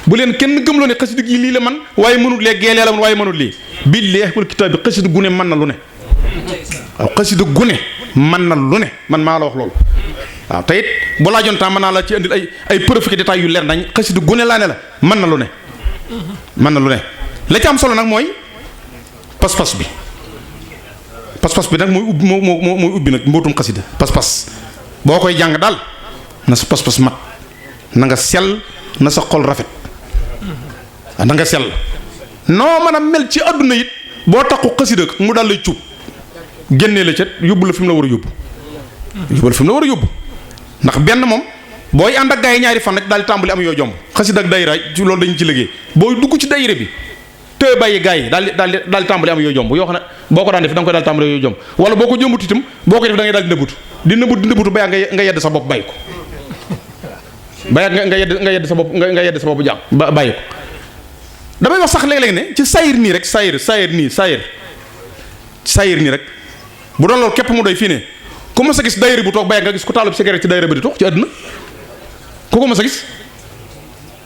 bu leen kenn gëmloo ne xasida gi lii la man waaye mënut lee geelee la man waaye mënut lii billaahi wal kitaab bi xasida gune mën na lu ne waaw xasida gune mën na lu ne man maa la wax loolu waaw te it bu laajoon temps mën naa la ci andil ay preuve ki détails yu leer nañ xasida gune laa ne la mën na lu ne la ci am solo nag mooy pas-pas pas-pas bi nag mooy ubbi nag mbootum xasida pas-pas boo koy jàng daal na sa pas-pas mat na nga sell na sa xol rafet na nga sell noo mën a mel ci àdduna it boo taxu xasida mu daal lay cuub génnee la ca yóbbu la fi mu la war a yóbbu ndax benn moom booy ànd ak gaa yi ñaari fan rek daal di tàmbali am yoo jomb xasida ak dayra ci loolu dañu ci liggéey booy dugg ci dayra bi te bàyyi gaa yi daal di tàmbali am yoo jomb yoo xam ne boo ko daan def da nga koy daal tàmbali yoo jomb wala boo ko jëmbut itam boo ko def da ngay daal di nëbbutu ba nga yedd sa bopp bàyyi ko nga yedd sa bopp nga yedd sa bopp jaam bàyyi ko damay wax sax léeg-léeg ne ci sayir nii rek sayir nii rek bu doon loolu képp mu doy fii ne ku ma sa gis dayra bu toog bàyyi nga gis ku taalub cigarette ci dayra bi di toog ci àdduna ku ko ma sa gis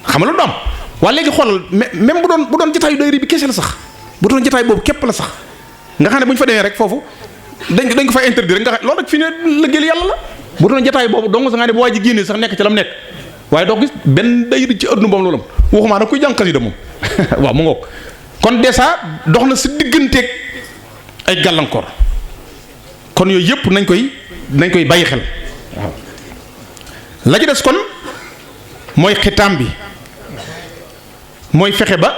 xam nga lu am waaye léegi xoolal même bu doon jotaayu dayra bi kese la sax bu doon jotaay boobu képp la sax nga xam ne bu ñu fa demee rek foofu dañ ko fay interdire rek nga xam loolu rek fii ne lëggeel yàlla la bu doon jotaay boobu dong sax nga ne bu waa ji génnee sax nekk ci la mu nekk waaye doo gis benn dayra ci àdduna boobu loolu waxumaa nag koy jàng xasida moom waaw mu ngoog kon dèjà dox na si digganteeg ay gàllankoor kon yooyu yëpp nañ koy bàyyi xel waaw la ci des kon mooy xitaam bi mooy fexe ba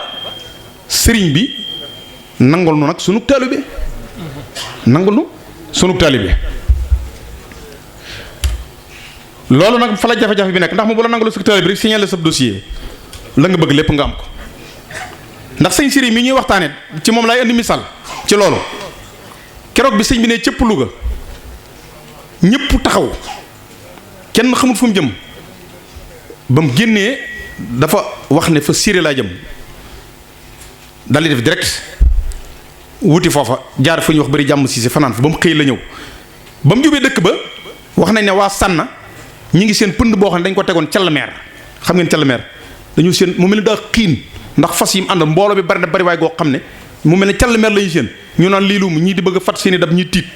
sëriñ bi nangul nu nag sunu taalibe loolu nag fa la jafe-jafe bi nekk ndax mu bu la nangul sunu taalibe bi rek signalé sa dossier la nga bëgg lépp nga am ko ndax sëñ sëriñ mi ñuy waxtaane ci moom laay indi misaal ci loolu keroog bi sëñ bi ne cëpp Louga ñëpp taxaw kenn xamul fu mu jëm ba mu génnee dafa wax ne fa Siré laa jëm dal di def direct wuti foofa jaar fa ñuy wax bari jàmm siise fanaan fa ba mu xëy la ñëw ba mu jubee dëkk ba wax nañ ne waa sànna ñi ngi seen pënd boo xam ne dañ ko tegoon calmeer xam ngeen calmeer dañu seen mu mel ni daa xiin ndax fas yi mu àndal mbooloo bi bari na bari waay goo xam ne mu mel ne calmeer lañu seen ñu naan lii lu mu ñii di bëgg a fat seeni dab ñuy tiit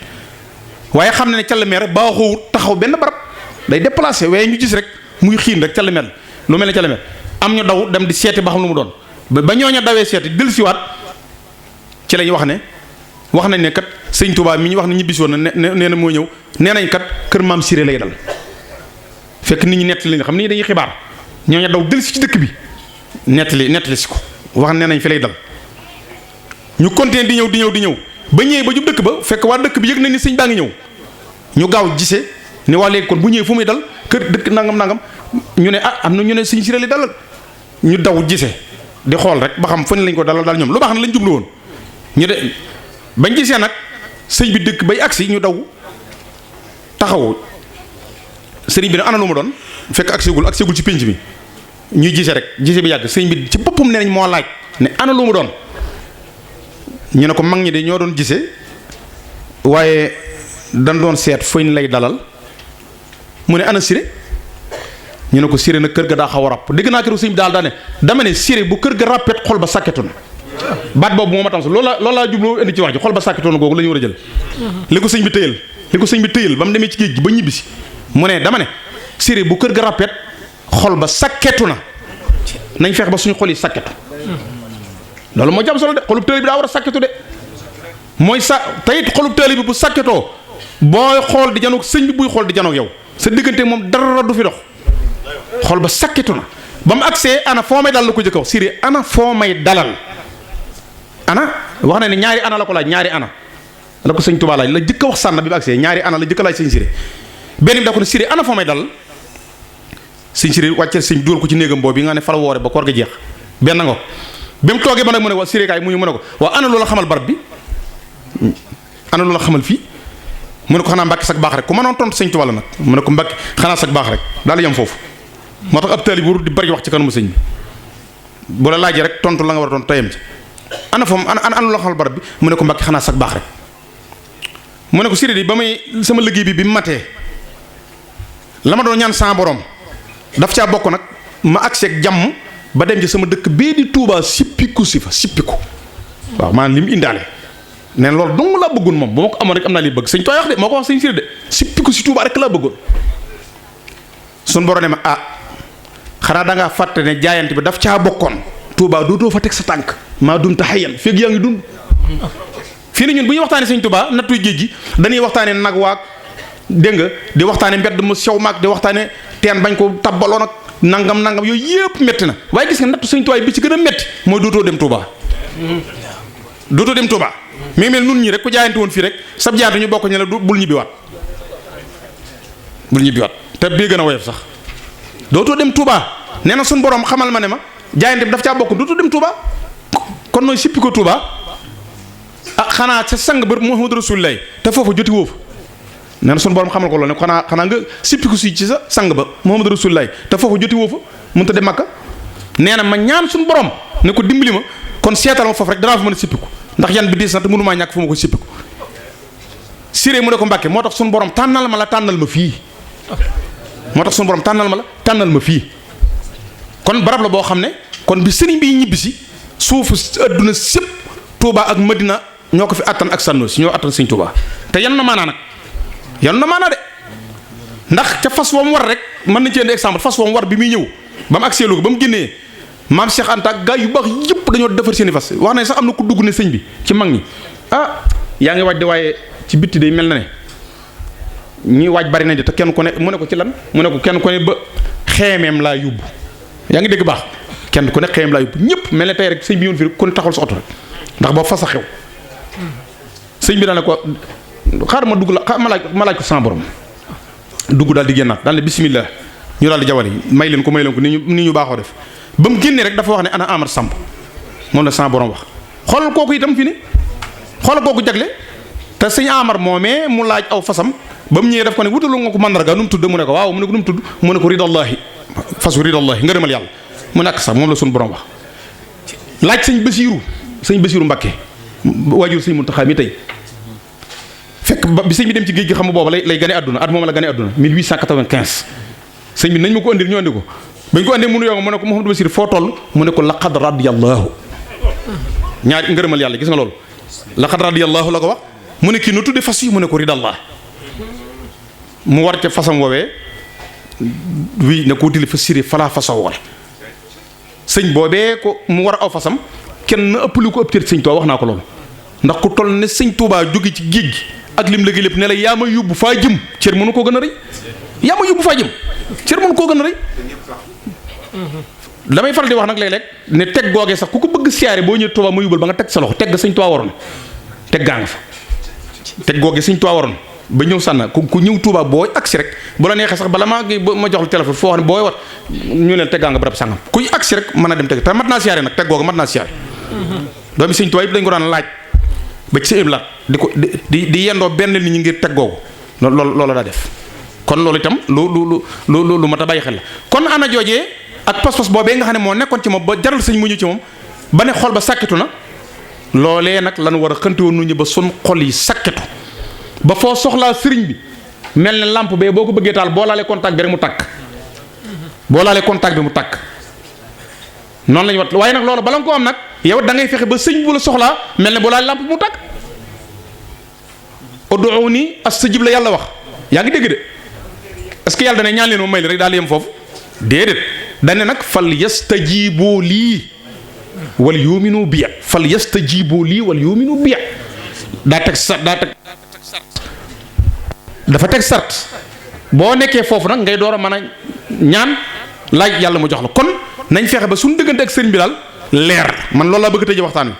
waaye xam ne calmeer baaxoowut taxaw benn barab day déplacé waaye ñu gis rek muy xiin rek calmeer lu mel ne calmeer am ñu daw dem di seeti ba xam lu mu doon ba ñooña dawee seeti dellusiwaat ci lañ wax nañ ne kat sëñ Touba mi ñu wax ne ñibbisi woon na nee na moo ñëw nee nañ kat kër maam Siré lay dal fekk nit ñi nettali nga xam nit ñi dañuy xibaar ñooña daw dellusi ci dëkk bi nettali si ko wax nee nañ fi lay dal ñu continuer di ñëw ba ñëwee ba jub dëkk ba fekk waa dëkk bi yëg nañ ni sëñ baa ngi ñëw ñu gaaw gisee ne waa léegi kon bu ñëwee fu muy dal kër dëkk nangam ñu ne am na ñu ne sëñ Siré li dalal ñu daw gisee di xool rek ba xam fu ne lañ ko dalal daal ñoom lu baax na lañ jublu woon ñu de bañ gisee nag sëñ bi dëkk bay agsi ñu daw taxaw sëriñ bi ne ana lu mu doon fekk agsigul ci pénc mi ñuy gisee rek gisee bi yàgg sëñ bi ci boppam nee nañ moo laaj ne ana lu mu doon ñu ne ko mag ñi de ñoo doon gisee waaye dañ doon seet fuñ lay dalal mu ne ana Siré ñu ne ko Siré nag kër ga daa xaw a ràpp dégg naa keroog sëñ bi daal ne dama ne Siré bu kër ga ràppet xol ba sàkketu na baat boobu moo ma tam sa loolu laa jublu indi ci wax ji xol ba sàkketu na googu la ñu war a jël li ko sëñ bi tëyal ba mu demee ci géej gi ba ñibbisi mu ne dama ne Siré bu kër ga ràppet xol ba sàkketu na nañ feex ba suñu xol yi sàkketu loolu moo jàmm solo de xolub tëli bi daa war a sàkketu de mooy tayit xolub tëli bi bu sàkketoo booy xool di janoog sëñ bi buy xool di janoog yow sa diggante moom dara du fi dox xol ba sàkketu na ba mu agsee ana foo may dal la ko jëkk wax Siré ana foo may dalal ana wax na ne ñaari ana la ko laaj ñaari ana la ko sëñ Touba laaj la jëkk a wax sànna bi mu agsee ñaari ana la jëkk a laaj sëñ Siré benn bi da ko ne Siré ana foo may dalal sëñ Siré wàcce sëñ dugal ko ci néegam boobu yi nga ne fa la woore ba koor ga jeex benn nga bi mu toogee ba nag mu ne waa Siré kaay mu ne ko waa ana loola xamal barab bi ana loola xamal fii mu ne ko xanaa Mbàkke sag baax rek ku mënoon tontu sëñ Touba la nag mu ne ko Mbàkke xanaa sag baax rek daal yem foofu moo tax ab taalibe bu di bari wax ci kanamu sëñ bi bu la laajee rek tontu la nga war a tontu tayam ci ana foofu ana loola xamal barab bi mu ne ko Mbàkke xanaa sag baax rek mu ne ko Siré di ba may sama liggéey bi matee la ma doon ñaan sa borom daf caa bokk nag ma agsi ak jàmm ba dem ci sama dëkk bii di Touba sippiku si fa sippiku waaw maanaam li mu indaale neen loolu dong laa bëggoon moom bu ma ko amoon rek am naa li bëgg sëñ tooy wax de moo ko wax sëñ Siré de sippiku si Touba rek laa bëggoon suñ borom ne ma xanaa da ngaa fàtte ne jaayante bi daf caa bokkoon Touba dootoo fa teg sa tànk maa dum ta xayan feeg yaa ngi dund fii ni ñun bu ñuy waxtaanee sëñ Tuubaa nattuy géej gi dañuy waxtaanee nag waag dégg nga di waxtaanee mbedd mu sew maag di waxtaanee teen bañ ko tabbaloon ak nangam yooyu yëpp métti na waaye gis nga nattu sëñ Tuubaa bi ci gën a métti mooy dootoo dem Touba. dootoo dem Touba mais mel nun ñi rek ku jaayante woon fii rek sab jaante ñu bokk ñu la bul ñibbiwaat te bii gën a woyof sax dootoo dem Touba nee na suñu borom xamal ma ne ma jaayante bi daf caa bokk dootoo dem Touba kon nooy sippi ko Touba ah xanaa sa sang ba Muhammadu Rasulullah te foofu joti woo fa nee na suñu borom xamal ko loolu ne xanaa nga sippi ko si ci sa sang ba Muhammadu Rasulullah te foofu joti woo fa mënut a dem Makka nee na ma ñaan suñu borom ne ko dimbali ma kon seetal ma foofu rek danaa fa mën a sippiku ndax yan bi diis na te mënumaa ñàkk fu ma ko sippiku siré mu ne ko Mbàkke moo tax suñu borom tànnal ma fii tànnal ma fii kon barab la boo xam ne kon bi sëriñ bi ñibbi si suufu adduna sépp Touba ak Madina ñoo ko fi attan ak sànnoo si ñoo attan sëñ Touba te yan na maanaa de ndax ca fas wam war rek mën nañ ci indi exemple fas wam war bi muy ñëw ba mu agsee Louga ba mu génnee maam Cheikh Anta ak gaa yu baax yëpp dañoo defar seeni fas wax nañ sax am na ku dugg ne sëñ bi ci mag ñi yaa ngi waaj de waaye ci bitti day mel na ne ñuy waaj bari nañ de te kenn ku ne mu ne ko ci lan mu ne ko kenn ku ne ba xeemeem laa yóbbu yaa ngi dégg baax kenn ku ne xeemeem laa yóbbu ñëpp mel ne tey rek sëñ bi yoon fii rek ku ne taxal sa oto rek ndax boobu fas a xew sëñ bi daal ne ko xaar ma dugg la ma laaj ko sama borom dugg daal di génnaat daal ne bismillah ñu daal di jawal yi may leen ko ni ñu baaxoo def ba mu génnee rek dafa wax ne ana Amar Samb moom la sama borom wax xoolal kooku itam fi ne xoolal kooku jagle te sëñ Amar moomee mu laaj aw fasam ba mu ñëwee daf ko ne wutalu nga ko mandarga nu mu tudd mu ne ko waaw mu ne ko nu mu tudd mu ne ko ridallahi fasu ridallahi ngërëmal yàlla mu nekk sax moom la suñu borom wax laaj sëñ Basiiru Mbàkke waajur sëñ Muntaxa mi tey fekk ba bi sëñ bi dem ci géej gi xam nga booba lay gane àdduna at moom la gane àdduna 1895 sëñ bi nañ ma ko andil ñu andi ko bañ ko andee mënu yoo nga mu ne ko Mouhamadou Bassir foo toll mu ne ko laqad radiyallahu ñaari ngërëmal yàlla gis nga loolu laqad radiyallahu la ko wax mu ne kii nu tudde fas yi mu ne ko ridallah mu war ca fasam woowee wi ne ko wutili fa siri falaa fasaw wal sëñ boobee ko mu war aw fasam kenn ëpp lu ko ëpp cër sëñ Tuubaa wax naa ko loolu ndax ku toll ne sëñ Tuubaa jóge ci géej gi ak lim léegi lépp ne la yaa ma yóbbu faa jëm cër mënu koo gën a rëy yaa ma yóbbu faa jëm cër mënu koo gën a rëy damay faral di wax nag léeg-léeg ne teg googee sax ku ko bëgg siyaare boo ñëwee Tuubaa ma yóbbal ba nga teg sa loxo teg ga sëñ Tuubaa waroon teg gaa nga fa teg googee sëñ Tuubaa waroon ba ñëw sànna ku ñëw Tuubaa booy agsi rek bu la neexee sax bala ma jox la téléphone foo xam ne booy wat ñu leen teg gaa nga barab sàngam kuy agsi rek mën a dem teg te mat naa siyaare nag teg googa mat naa siyaare doomi sëñ Tuubaa yëpp dañ ko daan laaj ba ci sa iblaat di ko di yendoo benn nit ñi ngir teg googu loolu daa def kon loolu itam lu mat a bàyyi xel la kon ana joojee ak pas-pas boobee nga xam ne moo nekkoon ci moom ba jaral sëñ mu ñëw ci moom ba ne xol ba sàkkitu na loolee nag lan war a xëntiwoon nu ñu ba sun xol yi sàkkitu ba foo soxlaa sëriñ bi mel ne lampe bee boo ko bëggee taal boo laalee contact bi rek mu tàkk noonu la ñu wat waaye nag loolu bala nga ko am nag yow da ngay fexe ba sëñ bu la soxlaa mel ne boo laalee lampe mu tàkk ud'uuni astajib la yàlla wax yaa ngi dégg de est-ce que yàlla dana ñaan leen ma may leen rek daal yem foofu déedéet dane nag fal yastajibu lii wal yuminu biya fal yastajibu lii wal yuminu biya dafa teg sart boo nekkee foofu nag ngay door a mën a ñaan laaj yàlla mu jox la kon nañ fexe ba suñu dëggante ak sëriñ bi daal leer man loolu laa bëgg tëjee waxtaan wi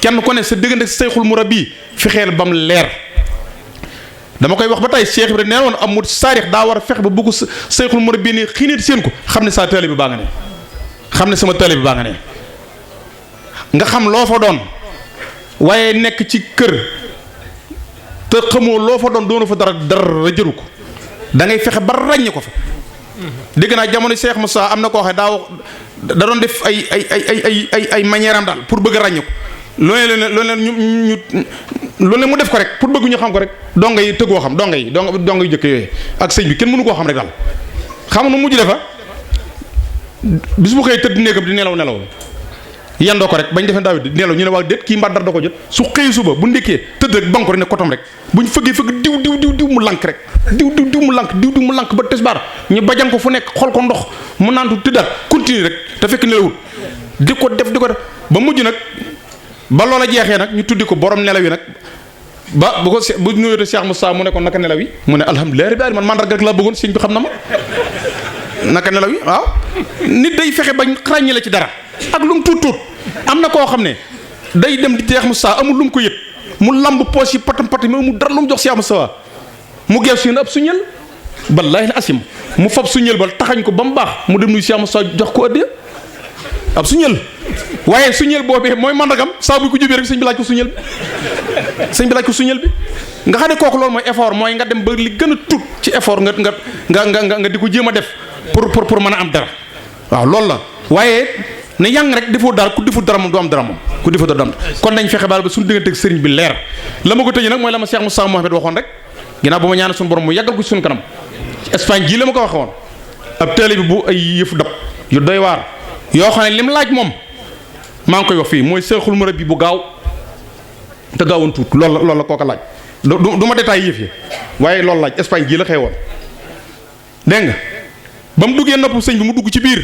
kenn ku ne sa dëggante ak sayxul murabbi fexeel bam leer dama koy wax ba tey Cheikh Ibrahima nee woon am mu saarix daa war a fexe ba bu ko sayxul murabbi ni xiinit seen ko xam ne saa taalibe bi baa nga ne xam ne sama taalibe bi baa nga ne nga xam loo fa doon waaye nekk ci kër te xamoo loo fa doonu fa dara jëru ko da ngay fexe ba ràññi ko fa dégg naa jamono Cheikh Moussa am na koo xam da doon def ay manière am daal pour bëgg a ràññi ko loolu mu def ko rek pour bëgg ñu xam ko rek donga yi tëggoo xam donga yi jëkk yooyu ak sëñ bi kenn mënu koo xam rek daal xam nu mujj defa bis bu xëy tëdd néegam di nelaw yendoo ko rek bañ defee daaw di nelaw ñu ne waa déet kii mbaa dara da ko jot su xëy suba bu ndékkee tëdd rek banko rek ne kotom rek buñ fëgg diw mu lank rek diw mu lank ba tisbaar ñu bajan ko fu nekk xol ko ndox mu naantu tëddaat continue rek te fekk nelawul di ko def ba mujj nag ba loola jeexee nag ñu tuddi ko borom nelaw yi nag ba bu nuyoo Cheikh Moussa mu ne ko naka nelaw yi mu ne alhamdulilah rabbil alamin man mandarga rek laa bëggoon sëñ bi xam na ma naka nelaw yi waaw. nit day fexe bañ ràññi la ci dara ak lu mu tuut tuut am na koo xam ne day dem di Cheikh Moussa amul lu mu ko yëg mu lamb poche yi patam patam mu dara lu mu jox Cheikh Moussa mu geesu yéen ab suñel ballaahi la asim mu fab suñel ba taxañ ko ba mu baax mu dem nuyu Cheikh Moussa jox ko addiya ab suñel waaye suñel boobee mooy mandargam saa bu ko jubee rek sëñ bi laaj ko suñel bi nga xam ne kooku loolu mooy effort mooy nga dem ba li gën a tut ci effort nga di ko jéem a def pour mën a am dara waaw loolu la waaye ne yang rek defoo dara ku deful dara moom du am dara moom ku defoo dara kon nañ fexe baal ba suñu diggante ak sëriñ bi leer la ma ko tëjee nag mooy la ma Cheikh Moussa Mohamed waxoon rek ginnaaw ba ma ñaanal suñu borom mu yàggal ko ci suñu kanam ci Espagne gii la ma ko waxe woon ab taalibe bi bu ay yëfu dab yu doy waar yoo xam ne lim laaj moom maa ngi koy wax fii mooy seexul murabbi bu gaaw te gaawoon tuut loolu la kooka laaj du ma détail yëf yi waaye loolu laaj Espagne gii la xew woon dégg nga ba mu duggee nopp sëñ bi mu dugg ci biir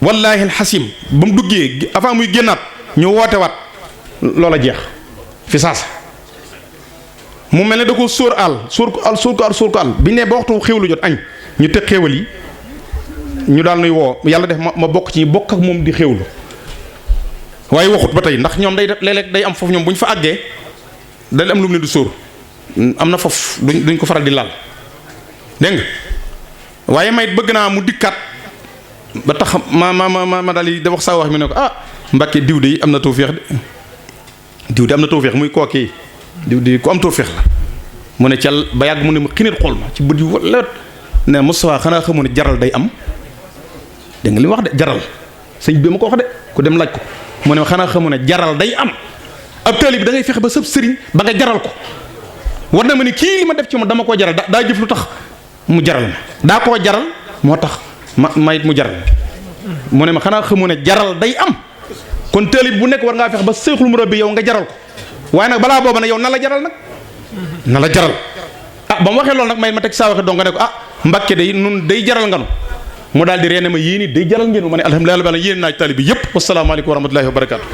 wallaahi alxasim ba mu duggee avant muy génnaat ñu woote waat loola jeex fi saasa mu mel ne da ko sóor ko àll bi ne ba waxtu xéwlu jot añ ñu teg xéwal yi ñu daal nuy woo yàlla def ma bokk ci bokk ak moom di xéwlu waaye waxut ba tey ndax ñoom day def léeg-léeg day am foofu ñoom bu ñu fa àggee day am lu mu ne du sóor am na foofu duñ ko faral di laal dégg nga waaye may bëgg naa mu dikkaat ba tax ma daal di wax saa wax mi ne ko Mbàkke diw de am na tawféex diw de am na tawféex muy kookii diw de ku am tawféex la mu ne cal ba yàgg mu ne ma xinit xool ma ci bët yu lewet ne Moustapha xanaa xamu ne jaral day am dégg nga li mu wax de jaral sëñ bi ma ko wax de ku dem laaj ko mu ne ma xanaa xamu ne jaral day am ab taalibe bi da ngay fexe ba sëb sëriñ ba nga jaral ko war na ma ni kii li ma def ci ma dama koo jaral daa jëf lu tax mu jaral ma daa koo jaral moo tax may mu jaral mu ne ma xanaa xamu ne jaral day am kon taalibe bu nekk war ngaa fexe ba seexul murabbi yow nga jaral ko waaye nag balaa booba nag yow na la jaral nag na la jaral ba mu waxee loolu nag may ma teg saa waxe donc nga ne ko Mbàkke day nun day jaral nga nu mu daal di reene ma yéen it day jaral ngeen ma ne alhamdulilah yéen naaj taalibe bi yëpp wasalaamaaleykum wa rahmatullahi wa barakaatu.